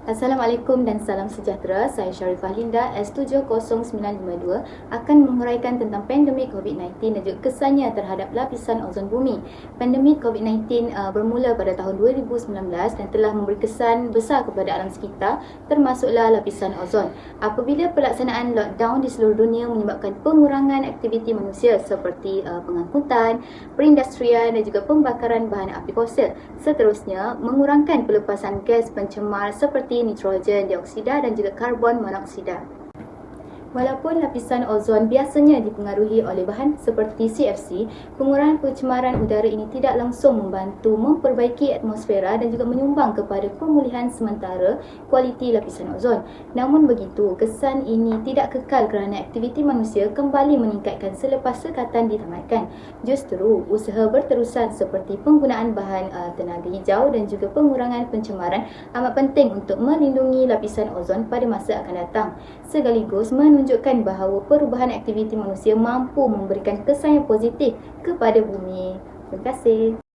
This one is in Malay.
Assalamualaikum dan salam sejahtera. Saya Sharifah Linda, S70952 akan menguraikan tentang pandemik COVID-19 dan juga kesannya terhadap lapisan ozon bumi. Pandemik COVID-19 bermula pada tahun 2019 dan telah memberi kesan besar kepada alam sekitar, termasuklah lapisan ozon. Apabila pelaksanaan lockdown di seluruh dunia menyebabkan pengurangan aktiviti manusia seperti pengangkutan, perindustrian dan juga pembakaran bahan api fosil. Seterusnya, mengurangkan pelepasan gas pencemar seperti nitrogen dioksida dan juga karbon monoksida. Walaupun lapisan ozon biasanya dipengaruhi oleh bahan seperti CFC, pengurangan pencemaran udara ini tidak langsung membantu memperbaiki atmosfera dan juga menyumbang kepada pemulihan sementara kualiti lapisan ozon. Namun begitu, kesan ini tidak kekal kerana aktiviti manusia kembali meningkatkan selepas sekatan ditamatkan. Justru, usaha berterusan seperti penggunaan bahan tenaga hijau dan juga pengurangan pencemaran amat penting untuk melindungi lapisan ozon pada masa akan datang. Sekaligus menunjukkan bahawa perubahan aktiviti manusia mampu memberikan kesan yang positif kepada bumi. Terima kasih.